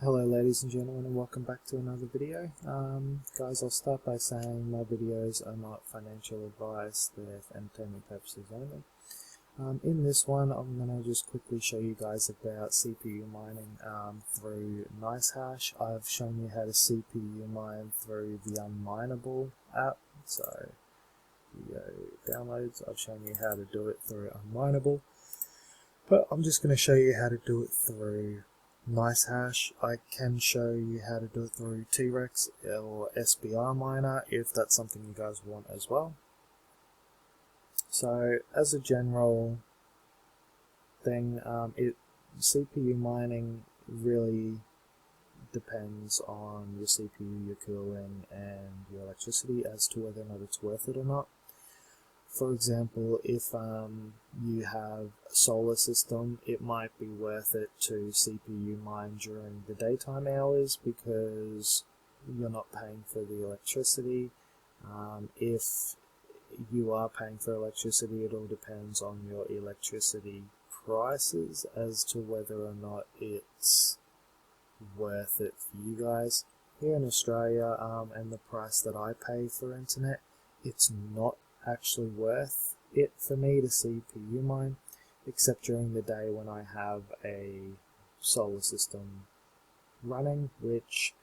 Hello ladies and gentlemen, and welcome back to another video. Guys, I'll start by saying my videos are not financial advice, they're for entertainment purposes only. In this one, I'm going to just quickly show you guys about CPU mining through NiceHash. I've shown you how to CPU mine through the Unmineable app, so you go downloads, I've shown you how to do it through Unmineable, but I'm just going to show you how to do it through NiceHash. I can show you how to do it through T-Rex or SBR miner if that's something you guys want as well. So as a general thing, CPU mining really depends on your CPU, your cooling and your electricity as to whether or not it's worth it or not. For example, if you have a solar system, it might be worth it to CPU mine during the daytime hours because you're not paying for the electricity. If you are paying for electricity, it all depends on your electricity prices as to whether or not it's worth it for you guys. Here in Australia, and the price that I pay for internet, it's not actually worth it for me to CPU mine, except during the day when I have a solar system running, which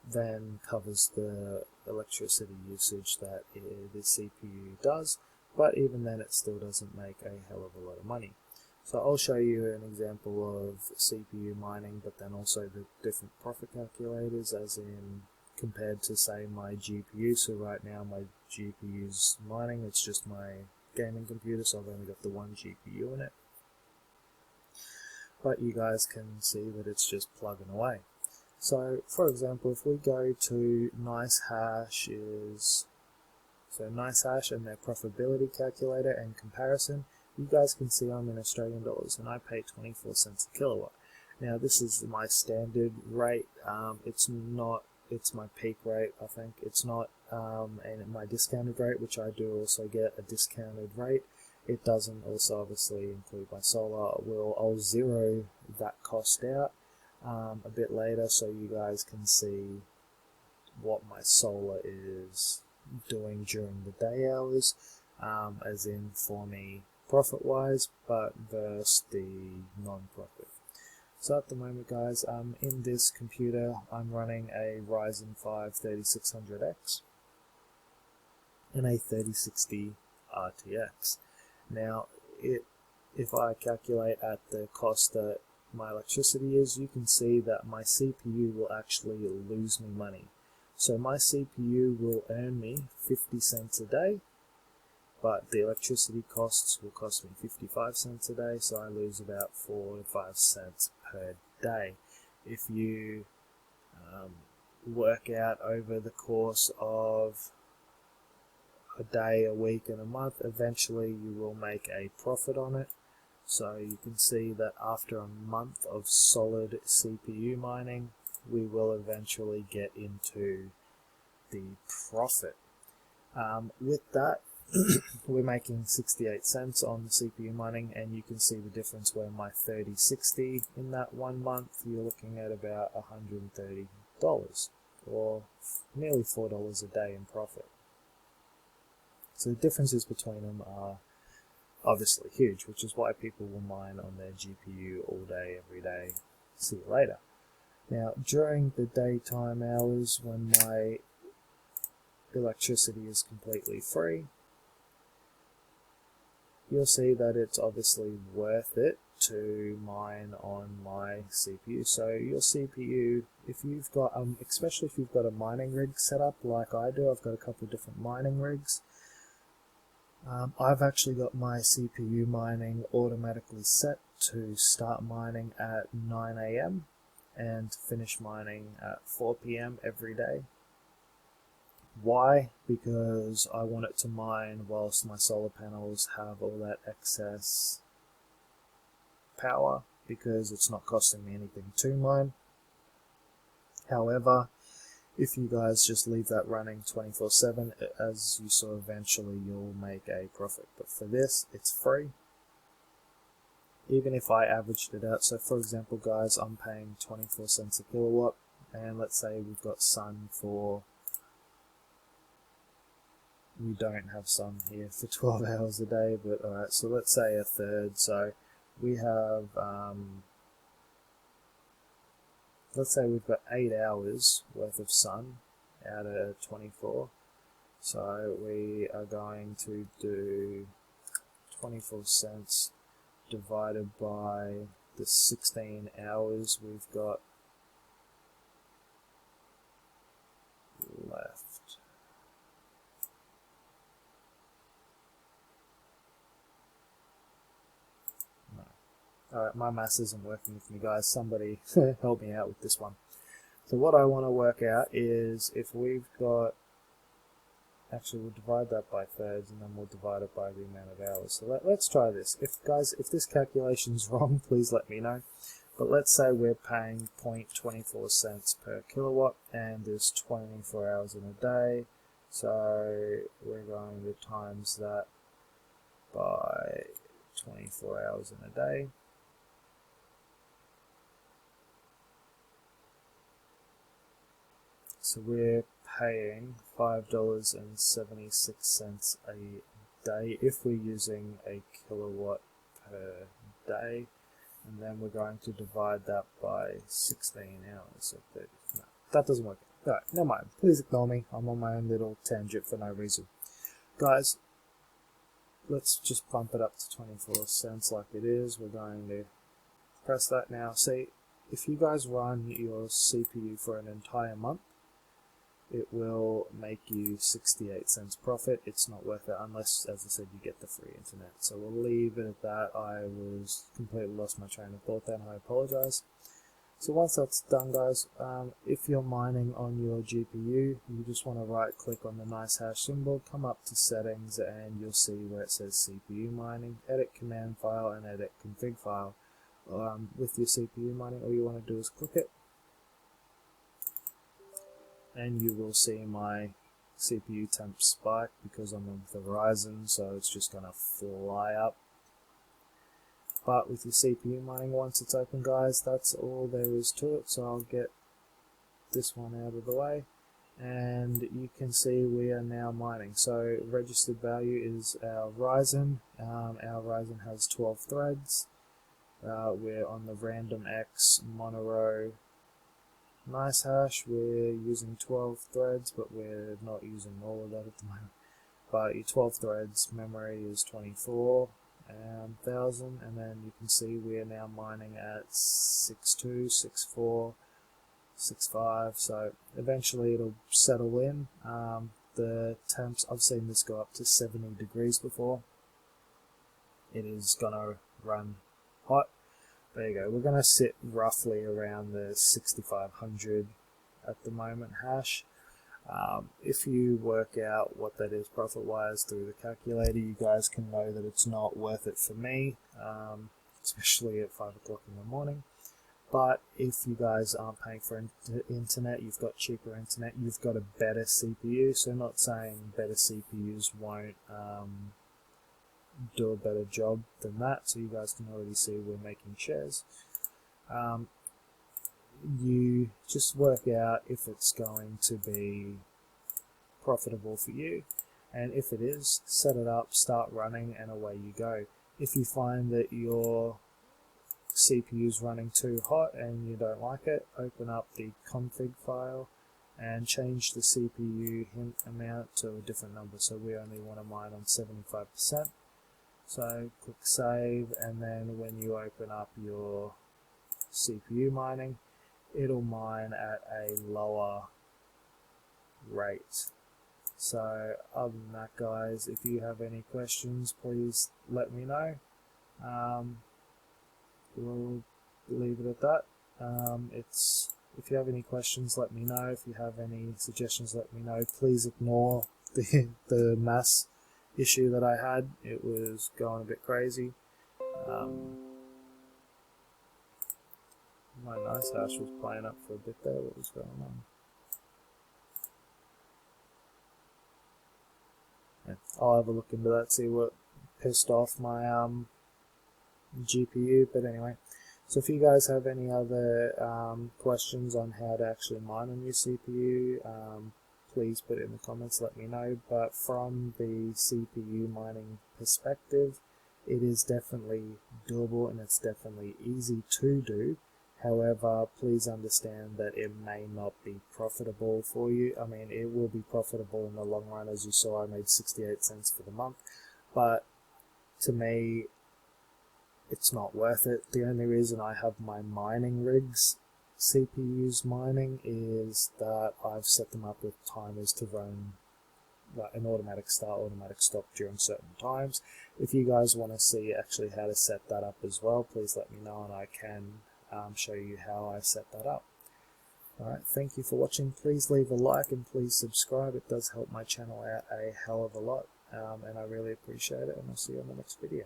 then covers the electricity usage that the CPU does, but even then it still doesn't make a hell of a lot of money. So I'll show you an example of CPU mining, but then also the different profit calculators, as in compared to say my GPU. So right now my GPU's mining, it's just my gaming computer, so I've only got the one GPU in it. But you guys can see that it's just plugging away. So for example, if we go to NiceHash NiceHash and their profitability calculator and comparison, you guys can see I'm in Australian dollars and I pay 24 cents a kilowatt. Now this is my standard rate, it's my peak rate, I think. It's not and my discounted rate, which I do also get a discounted rate. It doesn't also obviously include my solar. I'll zero that cost out a bit later so you guys can see what my solar is doing during the day hours, as in for me profit wise, but versus the non-profit. So at the moment guys, in this computer I'm running a Ryzen 5 3600X and a 3060 RTX. Now if I calculate at the cost that my electricity is, you can see that my CPU will actually lose me money. So my CPU will earn me 50 cents a day, but the electricity costs will cost me 55 cents a day, so I lose about 4 to 5 cents per day. If you work out over the course of a day, a week and a month, eventually you will make a profit on it. So you can see that after a month of solid CPU mining, we will eventually get into the profit. With that, we're making 68 cents on the CPU mining, and you can see the difference where my 3060 in that 1 month, you're looking at about $130 or nearly $4 a day in profit. So the differences between them are obviously huge, which is why people will mine on their GPU all day, every day. See you later. Now, during the daytime hours when my electricity is completely free, you'll see that it's obviously worth it to mine on my CPU. So your CPU, if you've got, especially if you've got a mining rig set up like I do, I've got a couple of different mining rigs. I've actually got my CPU mining automatically set to start mining at 9 AM and finish mining at 4 PM every day. Why? Because I want it to mine whilst my solar panels have all that excess power, because it's not costing me anything to mine. However, if you guys just leave that running 24/7, as you saw, eventually you'll make a profit. But for this, it's free. even if I averaged it out, so for example guys, I'm paying 24 cents a kilowatt, and let's say we've got sun for, we don't have sun here for 12 hours a day, but alright, so let's say a third, so we have, let's say we've got 8 hours worth of sun out of 24, so we are going to do 24 cents divided by the 16 hours we've got left. No. Alright, my maths isn't working with me guys, somebody help me out with this one. So what I want to work out is if we've got, actually we'll divide that by thirds and then we'll divide it by the amount of hours. So let's try this. If this calculation's wrong, please let me know. But let's say we're paying 0.24 cents per kilowatt and there's 24 hours in a day. So we're going to times that by 24 hours in a day. So we're paying $5.76 a day if we're using a kilowatt per day, and then we're going to divide that by 16 hours. So 30. No, that doesn't work. Alright, never mind. Please ignore me. I'm on my own little tangent for no reason. Guys, let's just bump it up to 24 cents like it is. We're going to press that now. See, if you guys run your CPU for an entire month, it will make you 68 cents profit. It's not worth it unless, as I said, you get the free internet. So we'll leave it at that. I was completely lost my train of thought then. I apologize. So once that's done, guys, if you're mining on your GPU, you just want to right click on the NiceHash symbol, come up to settings, and you'll see where it says CPU mining, edit command file and edit config file. With your CPU mining, all you want to do is click it, and you will see my CPU temp spike because I'm on the Verizon, so it's just going to fly up. But with your CPU mining, once it's open, guys, that's all there is to it. So I'll get this one out of the way, and you can see we are now mining. So registered value is our Ryzen. Our Ryzen has 12 threads. We're on the random X monorow NiceHash. We're using 12 threads, but we're not using all of that at the moment. But your 12 threads memory is 24,000, and then you can see we are now mining at 6.2, 6.4, 6.5. So eventually it'll settle in. The temps, I've seen this go up to 70 degrees before. It is gonna run hot. There you go. We're going to sit roughly around the 6,500 at the moment hash. If you work out what that is profit-wise through the calculator, you guys can know that it's not worth it for me, especially at 5 o'clock in the morning. But if you guys aren't paying for internet, you've got cheaper internet, you've got a better CPU. So I'm not saying better CPUs won't do a better job than that, so you guys can already see we're making shares. You just work out if it's going to be profitable for you, and if it is, set it up, start running, and away you go. If you find that your CPU is running too hot and you don't like it, open up the config file and change the CPU hint amount to a different number. So we only want to mine on 75%. So click save, and then when you open up your CPU mining, it'll mine at a lower rate. So other than that, guys, if you have any questions, please let me know. We'll leave it at that. If you have any questions, let me know. If you have any suggestions, let me know. Please ignore the mass issue that I had. It was going a bit crazy. My NiceHash was playing up for a bit there. What was going on? Yeah, I'll have a look into that, see what pissed off my GPU. But anyway, so if you guys have any other questions on how to actually mine on your CPU, please put it in the comments, let me know. But from the CPU mining perspective, it is definitely doable and it's definitely easy to do. However, please understand that it may not be profitable for you. I mean, it will be profitable in the long run. As you saw, I made 68 cents for the month, but to me, it's not worth it. The only reason I have my mining rigs CPUs mining is that I've set them up with timers to run an automatic start, automatic stop during certain times. If you guys want to see actually how to set that up as well, please let me know and I can show you how I set that up. Alright, thank you for watching. Please leave a like and please subscribe. It does help my channel out a hell of a lot, and I really appreciate it, and I'll see you on the next video.